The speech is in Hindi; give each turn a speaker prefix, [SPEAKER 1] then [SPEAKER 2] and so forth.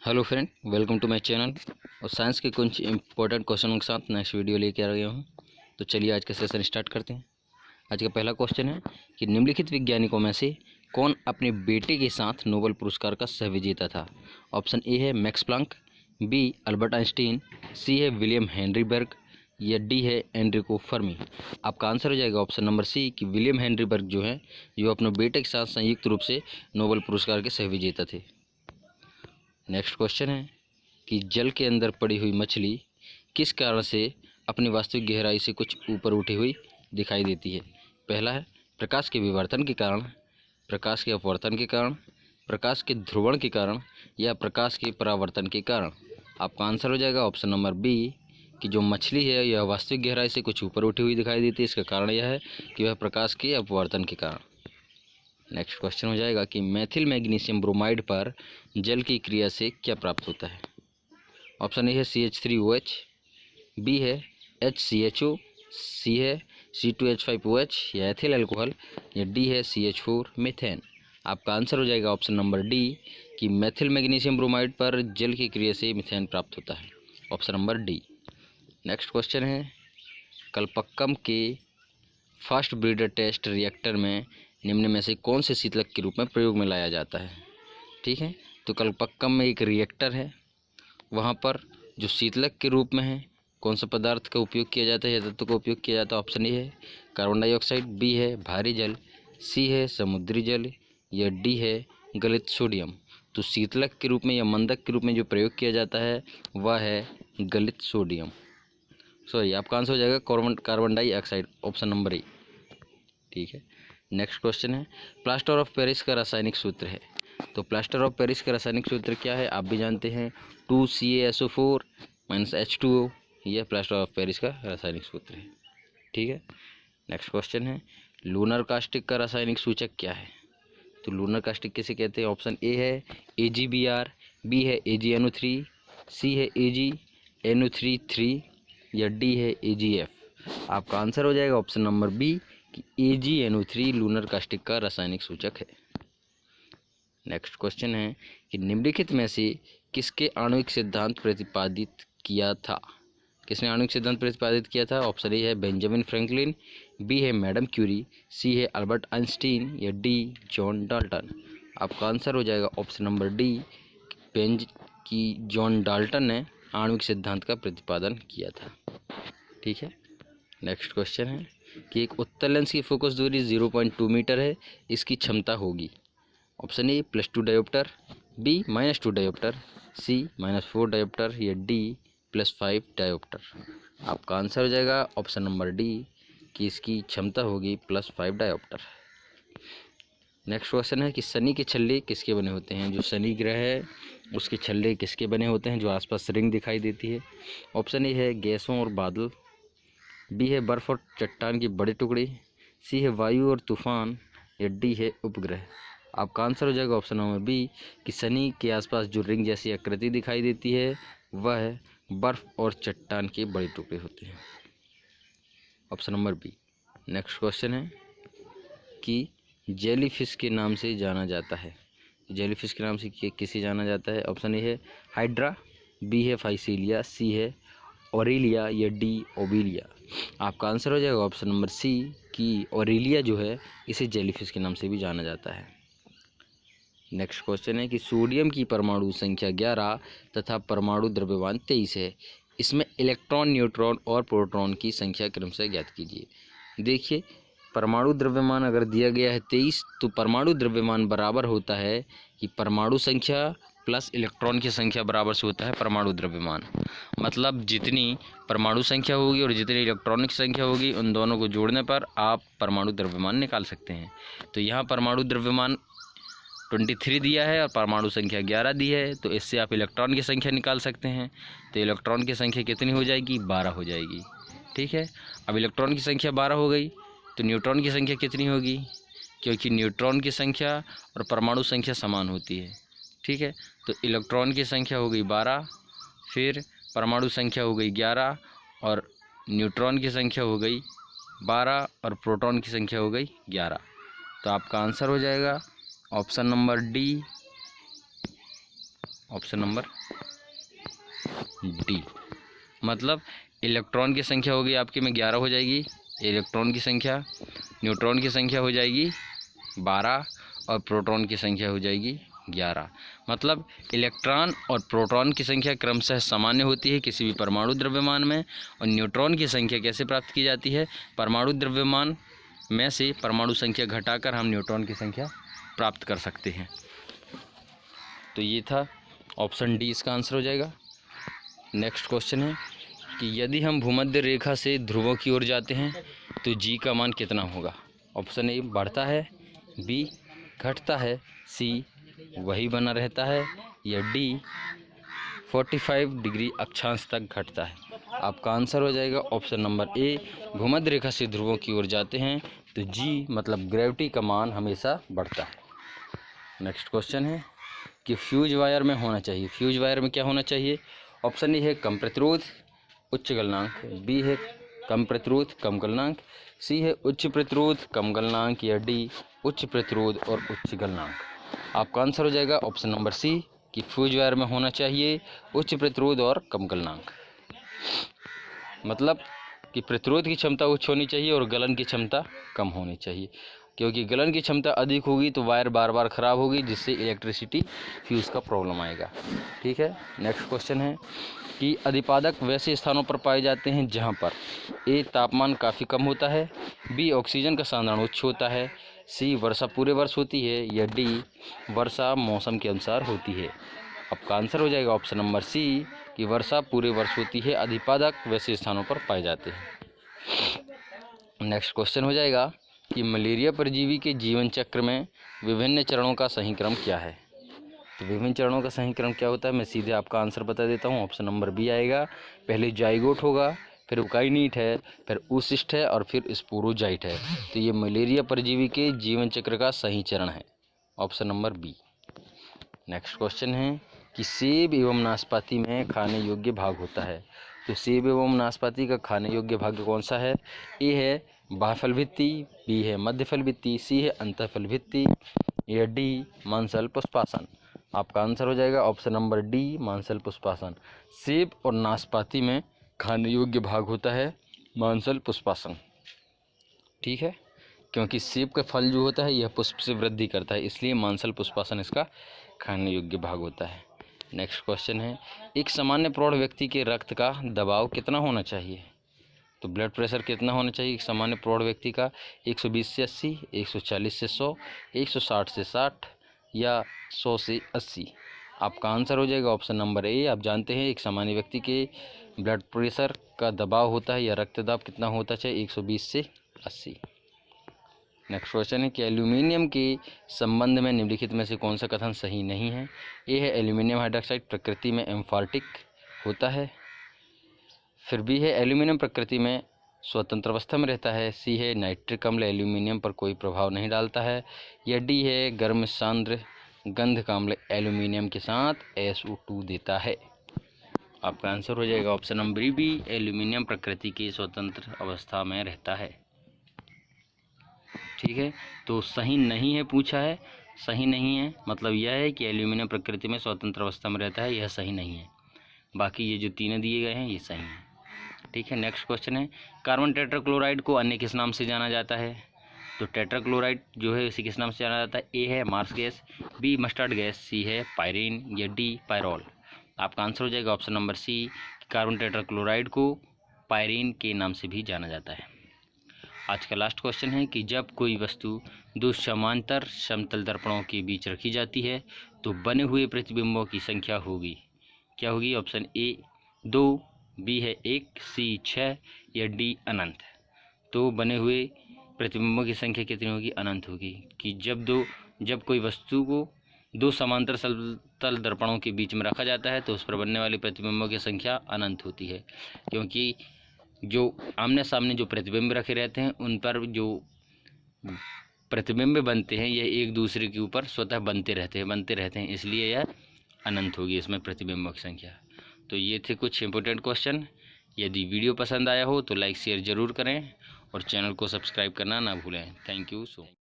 [SPEAKER 1] Hello friend, welcome to my channel. और साइंस के कुछ इंपॉर्टेंट क्वेश्चनों के साथ नेक्स्ट वीडियो लेके आ गया हूँ। तो चलिए आज का सेशन स्टार्ट करते हैं। आज का पहला क्वेश्चन है कि निम्नलिखित वैज्ञानिकों में से कौन अपने बेटे के साथ नोबेल पुरस्कार का सह विजेता था। ऑप्शन ए है Max Planck, B Albert Einstein, C है विलियम हेनरी बर्ग या डी है एनरिको फर्मी। आपका आंसर हो जाएगा ऑप्शन नंबर सी कि विलियम हेनरी बर्ग जो है जो अपने बेटे के साथ संयुक्त रूप से नोबेल पुरस्कार के सह विजेता थे। नेक्स्ट क्वेश्चन है कि जल के अंदर पड़ी हुई मछली किस कारण से अपनी वास्तविक गहराई से कुछ ऊपर उठी हुई दिखाई देती है। पहला है प्रकाश के विवर्तन के कारण, प्रकाश के अपवर्तन के कारण, प्रकाश के ध्रुवण के कारण या प्रकाश के परावर्तन के कारण। आपका आंसर हो जाएगा ऑप्शन नंबर बी कि जो मछली है यह वास्तविक गहराई से कुछ ऊपर उठी हुई दिखाई देती है। इसका कारण यह है कि वह प्रकाश के अपवर्तन के कारण। नेक्स्ट क्वेश्चन हो जाएगा कि मेथिल मैग्नीशियम ब्रोमाइड पर जल की क्रिया से क्या प्राप्त होता है। ऑप्शन ए है CH3OH, बी है HCHO, सी है C2H5OH या एथिल अल्कोहल या डी है CH4 मीथेन। आपका आंसर हो जाएगा ऑप्शन नंबर डी कि मेथिल मैग्नीशियम ब्रोमाइड पर जल की क्रिया से मीथेन प्राप्त होता है। Option number D. Next question है कलपक्कम के फास्ट ब्रीडर टेस्ट रिएक्टर में निम्न में से कौन से शीतलक के रूप में प्रयोग में लाया जाता है। ठीक है, तो कलपक्कम में एक रिएक्टर है, वहाँ पर जो शीतलक के रूप में है कौन सा पदार्थ का उपयोग किया जाता है या तत्व का उपयोग किया जाता है। ऑप्शन ए है कार्बन डाइऑक्साइड, बी है भारी जल, सी है समुद्री जल या डी है गलित सोडियम। तो शीतलक के रूप में या मंदक के रूप में जो प्रयोग किया जाता है वह है गलित सोडियम। सॉरी, आपका आंसर हो जाएगा carbon dioxide, option number A. ठीक है, नेक्स्ट क्वेश्चन है प्लास्टर ऑफ पेरिस का रासायनिक सूत्र है। तो प्लास्टर ऑफ पेरिस का रासायनिक सूत्र क्या है आप भी जानते हैं, 2CaSO4 H2O। यह प्लास्टर ऑफ पेरिस का रासायनिक सूत्र है। ठीक है, नेक्स्ट क्वेश्चन है लूनर कास्टिक का रासायनिक सूचक क्या है। तो लूनर कास्टिक किसे कहते हैं। ऑप्शन ए है AgBr, बी है AgNO3, सी है AgNO3 या डी है AgF। आपका आंसर हो जाएगा ऑप्शन नंबर बी कि AgNO3 लूनर कास्टिक का रासायनिक सूचक है। नेक्स्ट क्वेश्चन है कि निम्नलिखित में से किसके आणविक सिद्धांत प्रतिपादित किया था। किसने आणविक सिद्धांत प्रतिपादित किया था। ऑप्शन ए है बेंजामिन फ्रैंकलिन, बी है मैडम क्यूरी, सी है अल्बर्ट आइंस्टीन या डी जॉन डाल्टन। आपका आंसर हो जाएगा ऑप्शन नंबर डी कि जॉन डाल्टन ने आणविक सिद्धांत का प्रतिपादन किया था। ठीक है, नेक्स्ट क्वेश्चन है कि एक उत्तल लेंस की फोकस दूरी 0.2 मीटर है, इसकी क्षमता होगी। Option A +2 dioptre, B -2 dioptre, C -4 dioptre या डी +5 डायोप्टर। आपका आंसर हो जाएगा ऑप्शन नंबर डी कि इसकी क्षमता होगी +5 डायोप्टर। नेक्स्ट क्वेश्चन है कि शनि के छल्ले किसके बने होते हैं। जो शनि ग्रह है उसके छल्ले किसके बने होते हैं जो आसपास रिंग दिखाई देती है। ऑप्शन ए है गैसों और बादल, बी है बर्फ़ और चट्टान की बड़े टुकड़े, सी है वायु और तूफान या डी है उपग्रह। आपका आंसर हो जाएगा ऑप्शन नंबर बी कि शनि के आसपास जो रिंग जैसी आकृति दिखाई देती है वह बर्फ़ और चट्टान के बड़े टुकड़े होते हैं। Option number B. Next question है कि जेलीफिश के नाम से जाना जाता है। जेलीफिश के नाम से किसे जाना जाता है। ऑप्शन ए है हाइड्रा, बी है फाइसीलिया, सी है ऑरेलिया या डी ओबिलिया। आपका आंसर हो जाएगा ऑप्शन नंबर सी कि ऑरेलिया जो है इसे जेलीफिश के नाम से भी जाना जाता है। नेक्स्ट क्वेश्चन है कि सोडियम की परमाणु संख्या 11 तथा परमाणु द्रव्यमान 23 है, इसमें इलेक्ट्रॉन, न्यूट्रॉन और प्रोटॉन की संख्या क्रमशः ज्ञात कीजिए। देखिए, परमाणु द्रव्यमान अगर दिया गया है 23 तो परमाणु द्रव्यमान बराबर होता है कि परमाणु संख्या प्लस इलेक्ट्रॉन की संख्या बराबर से होता है परमाणु द्रव्यमान। मतलब जितनी परमाणु संख्या होगी और जितनी इलेक्ट्रॉनिक संख्या होगी उन दोनों को जोड़ने पर आप परमाणु द्रव्यमान निकाल सकते हैं। तो यहाँ परमाणु द्रव्यमान 23 दिया है और परमाणु संख्या 11 दी है, तो इससे आप इलेक्ट्रॉन की संख्या निकाल सकते हैं। तो इलेक्ट्रॉन की संख्या कितनी हो जाएगी, 12 हो जाएगी। ठीक है, अब इलेक्ट्रॉन की संख्या 12 हो गई तो न्यूट्रॉन की संख्या कितनी होगी, क्योंकि न्यूट्रॉन की संख्या और परमाणु संख्या समान होती है। ठीक है, तो इलेक्ट्रॉन की संख्या हो गई 12, फिर परमाणु संख्या हो गई 11 और न्यूट्रॉन की संख्या हो गई 12 और प्रोटॉन की संख्या हो गई 11। तो आपका आंसर हो जाएगा option number D option number D. मतलब इलेक्ट्रॉन की संख्या होगी आपके में 11 हो जाएगी इलेक्ट्रॉन की संख्या, न्यूट्रॉन की संख्या हो जाएगी 12 और प्रोटॉन की संख्या हो जाएगी 11। मतलब इलेक्ट्रॉन और प्रोटॉन की संख्या क्रमशः सामान्य होती है किसी भी परमाणु द्रव्यमान में, और न्यूट्रॉन की संख्या कैसे प्राप्त की जाती है, परमाणु द्रव्यमान में से परमाणु संख्या घटाकर हम न्यूट्रॉन की संख्या प्राप्त कर सकते हैं। तो ये था ऑप्शन डी इसका आंसर हो जाएगा। नेक्स्ट क्वेश्चन है कि यदि हम भूमध्य रेखा से ध्रुवों की ओर जाते हैं तो जी का मान कितना होगा। ऑप्शन ए बढ़ता है, बी घटता है, सी वही बना रहता है, या डी 45 डिग्री अक्षांश तक घटता है। आपका आंसर हो जाएगा ऑप्शन नंबर ए, भूमध्य रेखा से ध्रुवों की ओर जाते हैं तो जी मतलब ग्रेविटी का मान हमेशा बढ़ता है। नेक्स्ट क्वेश्चन है कि फ्यूज वायर में होना चाहिए, फ्यूज वायर में क्या होना चाहिए। ऑप्शन ए है कम प्रतिरोध उच्च गलनांक, बी है कम प्रतिरोध कम गलनांक, सी है उच्च प्रतिरोध कम गलनांक, या डी उच्च प्रतिरोध और उच्च गलनांक। आपका आंसर हो जाएगा ऑप्शन नंबर सी कि फ्यूज वायर में होना चाहिए उच्च प्रतिरोध और कम गलनांक। मतलब कि प्रतिरोध की क्षमता उच्च होनी चाहिए और गलन की क्षमता कम होनी चाहिए, क्योंकि गलन की क्षमता अधिक होगी तो वायर बार बार ख़राब होगी जिससे इलेक्ट्रिसिटी फ्यूज़ का प्रॉब्लम आएगा। ठीक है। नेक्स्ट क्वेश्चन है कि अधिपादक वैसे स्थानों पर पाए जाते हैं जहां पर ए तापमान काफ़ी कम होता है, बी ऑक्सीजन का सांद्रण उच्च होता है, सी वर्षा पूरे वर्ष होती है, या डी वर्षा मौसम के अनुसार होती है। आपका आंसर हो जाएगा ऑप्शन नंबर सी कि वर्षा पूरे वर्ष होती है, अधिपादक वैसे स्थानों पर पाए जाते हैं। नेक्स्ट क्वेश्चन हो जाएगा कि मलेरिया परजीवी के जीवन चक्र में विभिन्न चरणों का सही क्रम क्या है। तो विभिन्न चरणों का सही क्रम क्या होता है, मैं सीधे आपका आंसर बता देता हूँ। ऑप्शन नंबर बी आएगा, पहले जाइगोट होगा, फिर उकाइनीट है, फिर ऊसिस्ट है और फिर स्पोरोजाइट है। तो ये मलेरिया परजीवी के जीवन चक्र का सही चरण है, option number B. Next question है कि सेब एवं नाशपाती में खाने योग्य भाग होता है। तो सेब एवं नाशपाती का खाने योग्य भाग कौन सा है। ए है बाह्यफल भित्ति, बी है मध्यफल भित्ति, सी है अंतःफल भित्ति, या डी मांसल पुष्पासन। आपका आंसर हो जाएगा ऑप्शन नंबर डी मांसल पुष्पासन। सेब और नाशपाती में खाने योग्य भाग होता है मांसल पुष्पासन। ठीक है, क्योंकि सेब का फल जो होता है यह पुष्प से वृद्धि करता है, इसलिए मांसल पुष्पासन इसका खाने योग्य भाग होता है। नेक्स्ट क्वेश्चन है एक सामान्य प्रौढ़ व्यक्ति के रक्त का दबाव कितना होना चाहिए। तो ब्लड प्रेशर कितना होना चाहिए एक सामान्य प्रौढ़ व्यक्ति का। 120 से 80, 140 से 100, 160 से 60 या 100 से 80। आपका आंसर हो जाएगा ऑप्शन नंबर ए। आप जानते हैं एक सामान्य व्यक्ति के ब्लड प्रेशर का दबाव होता है या रक्तदाब कितना होता है 120 से 80। नेक्स्ट क्वेश्चन है कि एल्यूमिनियम के संबंध में निम्नलिखित में से कौन सा कथन सही नहीं है। ए है एल्यूमिनियम हाइड्रोक्साइड प्रकृति में एम्फॉर्टिक होता है, फिर बी है एल्यूमिनियम प्रकृति में स्वतंत्र अवस्था में रहता है, सी है नाइट्रिक अम्ल एल्यूमिनियम पर कोई प्रभाव नहीं डालता है, या डी है गर्म सांद्र गंधक अम्ल एल्यूमिनियम के साथ SO2 देता है। आपका आंसर हो जाएगा ऑप्शन नंबर बी एल्यूमिनियम प्रकृति की स्वतंत्र अवस्था में रहता है। ठीक है, तो सही नहीं है पूछा है, सही नहीं है मतलब यह है कि एल्यूमिनियम प्रकृति में स्वतंत्र अवस्था में रहता है, यह सही नहीं है। बाकी ये जो तीनों दिए गए हैं ये सही हैं। ठीक है। नेक्स्ट क्वेश्चन है कार्बन टेट्राक्लोराइड को अन्य किस नाम से जाना जाता है। तो टेट्राक्लोराइड जो है इसे किस नाम से जाना जाता है। ए है marsh gas, B mustard gas, C है पायरीन, या डी पायरोल। आपका आंसर हो जाएगा option number C carbon tetrachloride को पायरीन के नाम से भी जाना जाता है। आज का लास्ट क्वेश्चन है कि जब कोई वस्तु दो समांतर समतल दर्पणों के बीच रखी जाती है तो बने हुए प्रतिबिंबों की संख्या होगी क्या होगी। ऑप्शन ए 2, बी है 1, सी 6, या डी अनंत। तो बने हुए प्रतिबिंबों की संख्या कितनी होगी, अनंत होगी। कि जब कोई वस्तु को दो समांतर समतल दर्पणों के बीच में रखा जाता है तो उस पर बनने वाले प्रतिबिंबों की संख्या अनंत होती है, क्योंकि जो आमने सामने जो प्रतिबिंब रखे रहते हैं उन पर जो प्रतिबिंब बनते हैं यह एक दूसरे के ऊपर स्वतः बनते रहते हैं, इसलिए यह अनंत होगी इसमें प्रतिबिंबों की संख्या। तो ये थे कुछ इंपॉर्टेंट क्वेश्चन। यदि वीडियो पसंद आया हो तो लाइक शेयर ज़रूर करें और चैनल को सब्सक्राइब करना ना भूलें। Thank you so much.